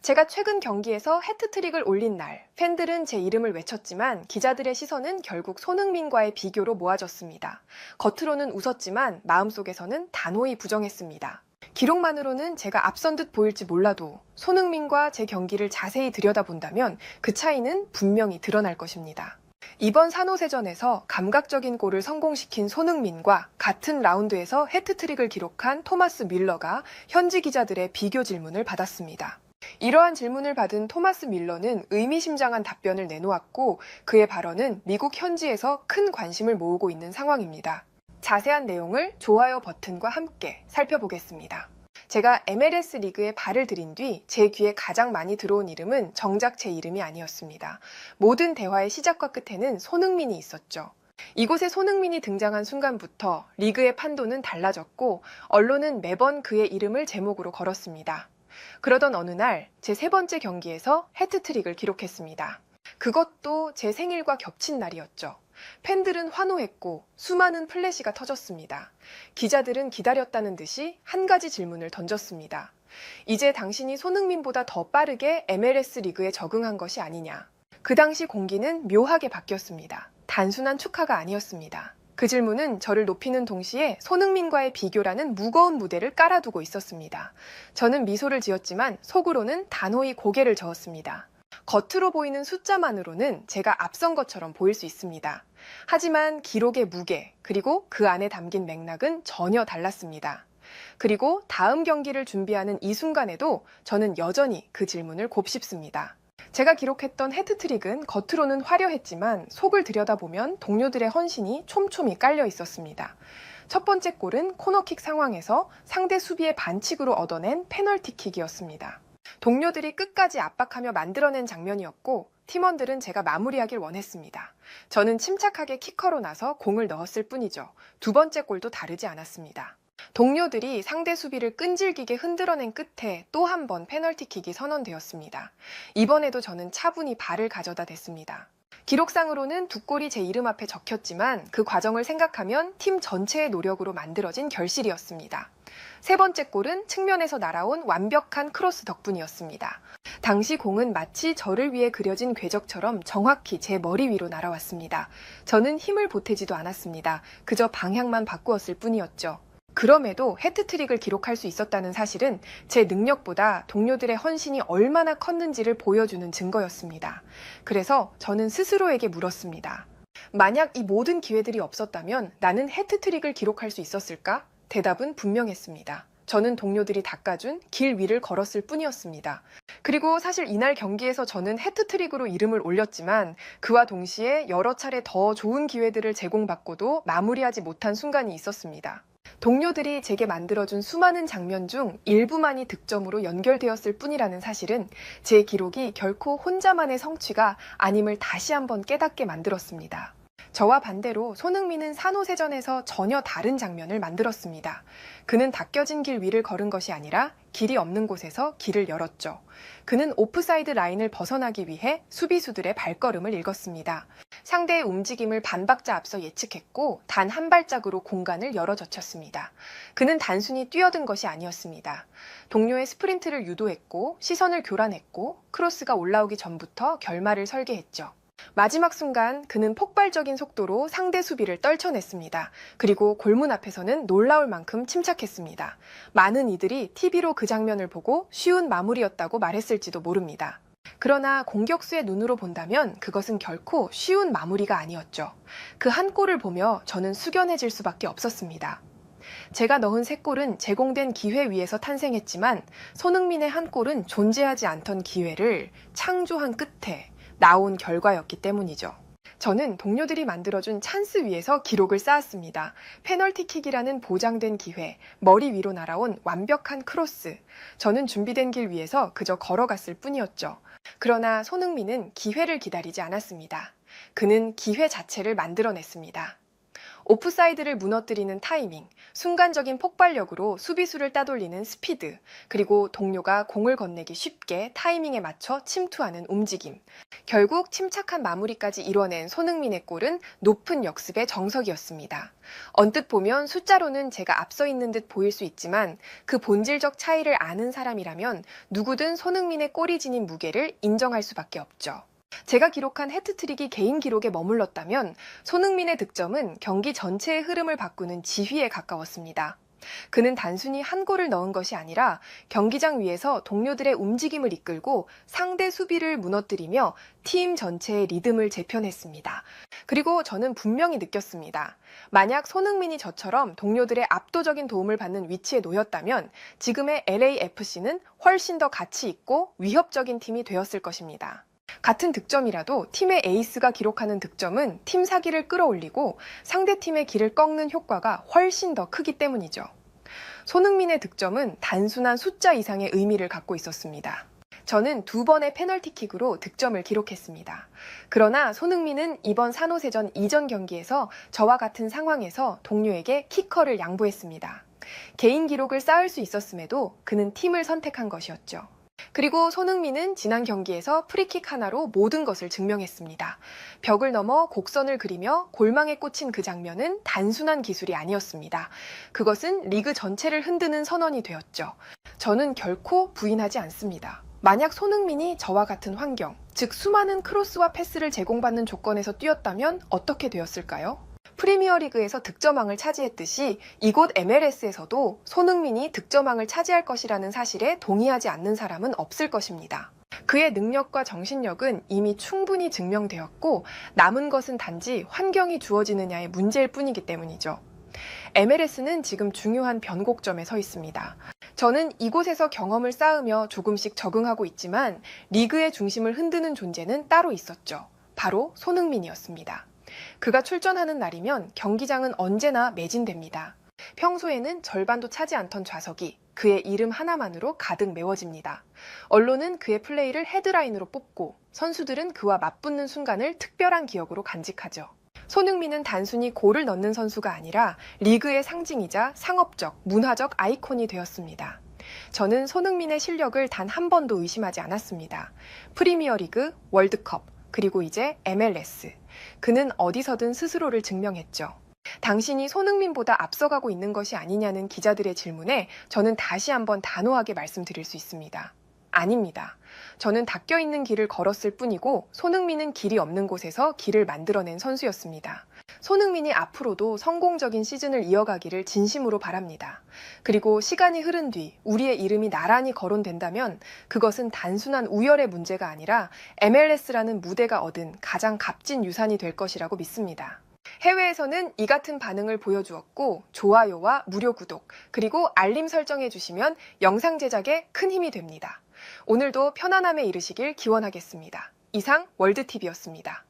제가 최근 경기에서 해트트릭을 올린 날, 팬들은 제 이름을 외쳤지만 기자들의 시선은 결국 손흥민과의 비교로 모아졌습니다. 겉으로는 웃었지만 마음속에서는 단호히 부정했습니다. 기록만으로는 제가 앞선 듯 보일지 몰라도 손흥민과 제 경기를 자세히 들여다본다면 그 차이는 분명히 드러날 것입니다. 이번 산호세전에서 감각적인 골을 성공시킨 손흥민과 같은 라운드에서 해트트릭을 기록한 토마스 뮬러가 현지 기자들의 비교 질문을 받았습니다. 이러한 질문을 받은 토마스 뮬러는 의미심장한 답변을 내놓았고 그의 발언은 미국 현지에서 큰 관심을 모으고 있는 상황입니다. 자세한 내용을 좋아요 버튼과 함께 살펴보겠습니다. 제가 MLS 리그에 발을 들인 뒤 제 귀에 가장 많이 들어온 이름은 정작 제 이름이 아니었습니다. 모든 대화의 시작과 끝에는 손흥민이 있었죠. 이곳에 손흥민이 등장한 순간부터 리그의 판도는 달라졌고 언론은 매번 그의 이름을 제목으로 걸었습니다. 그러던 어느 날 제 세 번째 경기에서 해트트릭을 기록했습니다. 그것도 제 생일과 겹친 날이었죠. 팬들은 환호했고 수많은 플래시가 터졌습니다. 기자들은 기다렸다는 듯이 한 가지 질문을 던졌습니다. 이제 당신이 손흥민보다 더 빠르게 MLS 리그에 적응한 것이 아니냐. 그 당시 공기는 묘하게 바뀌었습니다. 단순한 축하가 아니었습니다. 그 질문은 저를 높이는 동시에 손흥민과의 비교라는 무거운 무대를 깔아두고 있었습니다. 저는 미소를 지었지만 속으로는 단호히 고개를 저었습니다. 겉으로 보이는 숫자만으로는 제가 앞선 것처럼 보일 수 있습니다. 하지만 기록의 무게, 그리고 그 안에 담긴 맥락은 전혀 달랐습니다. 그리고 다음 경기를 준비하는 이 순간에도 저는 여전히 그 질문을 곱씹습니다. 제가 기록했던 해트트릭은 겉으로는 화려했지만 속을 들여다보면 동료들의 헌신이 촘촘히 깔려 있었습니다. 첫 번째 골은 코너킥 상황에서 상대 수비의 반칙으로 얻어낸 페널티킥이었습니다. 동료들이 끝까지 압박하며 만들어낸 장면이었고 팀원들은 제가 마무리하길 원했습니다. 저는 침착하게 키커로 나서 공을 넣었을 뿐이죠. 두 번째 골도 다르지 않았습니다. 동료들이 상대 수비를 끈질기게 흔들어낸 끝에 또 한 번 페널티킥이 선언되었습니다. 이번에도 저는 차분히 발을 가져다 댔습니다. 기록상으로는 두 골이 제 이름 앞에 적혔지만 그 과정을 생각하면 팀 전체의 노력으로 만들어진 결실이었습니다. 세 번째 골은 측면에서 날아온 완벽한 크로스 덕분이었습니다. 당시 공은 마치 저를 위해 그려진 궤적처럼 정확히 제 머리 위로 날아왔습니다. 저는 힘을 보태지도 않았습니다. 그저 방향만 바꾸었을 뿐이었죠. 그럼에도 해트트릭을 기록할 수 있었다는 사실은 제 능력보다 동료들의 헌신이 얼마나 컸는지를 보여주는 증거였습니다. 그래서 저는 스스로에게 물었습니다. 만약 이 모든 기회들이 없었다면 나는 해트트릭을 기록할 수 있었을까? 대답은 분명했습니다. 저는 동료들이 닦아준 길 위를 걸었을 뿐이었습니다. 그리고 사실 이날 경기에서 저는 해트트릭으로 이름을 올렸지만 그와 동시에 여러 차례 더 좋은 기회들을 제공받고도 마무리하지 못한 순간이 있었습니다. 동료들이 제게 만들어준 수많은 장면 중 일부만이 득점으로 연결되었을 뿐이라는 사실은 제 기록이 결코 혼자만의 성취가 아님을 다시 한번 깨닫게 만들었습니다. 저와 반대로 손흥민은 산호세전에서 전혀 다른 장면을 만들었습니다. 그는 닦여진 길 위를 걸은 것이 아니라 길이 없는 곳에서 길을 열었죠. 그는 오프사이드 라인을 벗어나기 위해 수비수들의 발걸음을 읽었습니다. 상대의 움직임을 반박자 앞서 예측했고 단 한 발짝으로 공간을 열어젖혔습니다. 그는 단순히 뛰어든 것이 아니었습니다. 동료의 스프린트를 유도했고 시선을 교란했고 크로스가 올라오기 전부터 결말을 설계했죠. 마지막 순간 그는 폭발적인 속도로 상대 수비를 떨쳐냈습니다. 그리고 골문 앞에서는 놀라울 만큼 침착했습니다. 많은 이들이 TV로 그 장면을 보고 쉬운 마무리였다고 말했을지도 모릅니다. 그러나 공격수의 눈으로 본다면 그것은 결코 쉬운 마무리가 아니었죠. 그 한 골을 보며 저는 숙연해질 수밖에 없었습니다. 제가 넣은 세 골은 제공된 기회 위에서 탄생했지만 손흥민의 한 골은 존재하지 않던 기회를 창조한 끝에 나온 결과였기 때문이죠. 저는 동료들이 만들어준 찬스 위에서 기록을 쌓았습니다. 페널티킥이라는 보장된 기회, 머리 위로 날아온 완벽한 크로스. 저는 준비된 길 위에서 그저 걸어갔을 뿐이었죠. 그러나 손흥민은 기회를 기다리지 않았습니다. 그는 기회 자체를 만들어냈습니다. 오프사이드를 무너뜨리는 타이밍, 순간적인 폭발력으로 수비수를 따돌리는 스피드, 그리고 동료가 공을 건네기 쉽게 타이밍에 맞춰 침투하는 움직임. 결국 침착한 마무리까지 이뤄낸 손흥민의 골은 높은 역습의 정석이었습니다. 언뜻 보면 숫자로는 제가 앞서 있는 듯 보일 수 있지만 그 본질적 차이를 아는 사람이라면 누구든 손흥민의 골이 지닌 무게를 인정할 수밖에 없죠. 제가 기록한 해트트릭이 개인 기록에 머물렀다면 손흥민의 득점은 경기 전체의 흐름을 바꾸는 지휘에 가까웠습니다. 그는 단순히 한 골을 넣은 것이 아니라 경기장 위에서 동료들의 움직임을 이끌고 상대 수비를 무너뜨리며 팀 전체의 리듬을 재편했습니다. 그리고 저는 분명히 느꼈습니다. 만약 손흥민이 저처럼 동료들의 압도적인 도움을 받는 위치에 놓였다면 지금의 LAFC는 훨씬 더 가치 있고 위협적인 팀이 되었을 것입니다. 같은 득점이라도 팀의 에이스가 기록하는 득점은 팀 사기를 끌어올리고 상대팀의 길을 꺾는 효과가 훨씬 더 크기 때문이죠. 손흥민의 득점은 단순한 숫자 이상의 의미를 갖고 있었습니다. 저는 2번의 페널티킥으로 득점을 기록했습니다. 그러나 손흥민은 이번 산호세전 이전 경기에서 저와 같은 상황에서 동료에게 키커를 양보했습니다. 개인 기록을 쌓을 수 있었음에도 그는 팀을 선택한 것이었죠. 그리고 손흥민은 지난 경기에서 프리킥 하나로 모든 것을 증명했습니다. 벽을 넘어 곡선을 그리며 골망에 꽂힌 그 장면은 단순한 기술이 아니었습니다. 그것은 리그 전체를 흔드는 선언이 되었죠. 저는 결코 부인하지 않습니다. 만약 손흥민이 저와 같은 환경, 즉 수많은 크로스와 패스를 제공받는 조건에서 뛰었다면 어떻게 되었을까요? 프리미어리그에서 득점왕을 차지했듯이 이곳 MLS에서도 손흥민이 득점왕을 차지할 것이라는 사실에 동의하지 않는 사람은 없을 것입니다. 그의 능력과 정신력은 이미 충분히 증명되었고 남은 것은 단지 환경이 주어지느냐의 문제일 뿐이기 때문이죠. MLS는 지금 중요한 변곡점에 서 있습니다. 저는 이곳에서 경험을 쌓으며 조금씩 적응하고 있지만 리그의 중심을 흔드는 존재는 따로 있었죠. 바로 손흥민이었습니다. 그가 출전하는 날이면 경기장은 언제나 매진됩니다. 평소에는 절반도 차지 않던 좌석이 그의 이름 하나만으로 가득 메워집니다. 언론은 그의 플레이를 헤드라인으로 뽑고 선수들은 그와 맞붙는 순간을 특별한 기억으로 간직하죠. 손흥민은 단순히 골을 넣는 선수가 아니라 리그의 상징이자 상업적, 문화적 아이콘이 되었습니다. 저는 손흥민의 실력을 단 한 번도 의심하지 않았습니다. 프리미어리그, 월드컵, 그리고 이제 MLS. 그는 어디서든 스스로를 증명했죠. 당신이 손흥민보다 앞서가고 있는 것이 아니냐는 기자들의 질문에 저는 다시 한번 단호하게 말씀드릴 수 있습니다. 아닙니다. 저는 닦여있는 길을 걸었을 뿐이고 손흥민은 길이 없는 곳에서 길을 만들어낸 선수였습니다. 손흥민이 앞으로도 성공적인 시즌을 이어가기를 진심으로 바랍니다. 그리고 시간이 흐른 뒤 우리의 이름이 나란히 거론된다면 그것은 단순한 우열의 문제가 아니라 MLS라는 무대가 얻은 가장 값진 유산이 될 것이라고 믿습니다. 해외에서는 이 같은 반응을 보여주었고 좋아요와 무료 구독 그리고 알림 설정해 주시면 영상 제작에 큰 힘이 됩니다. 오늘도 편안함에 이르시길 기원하겠습니다. 이상 월드TV였습니다.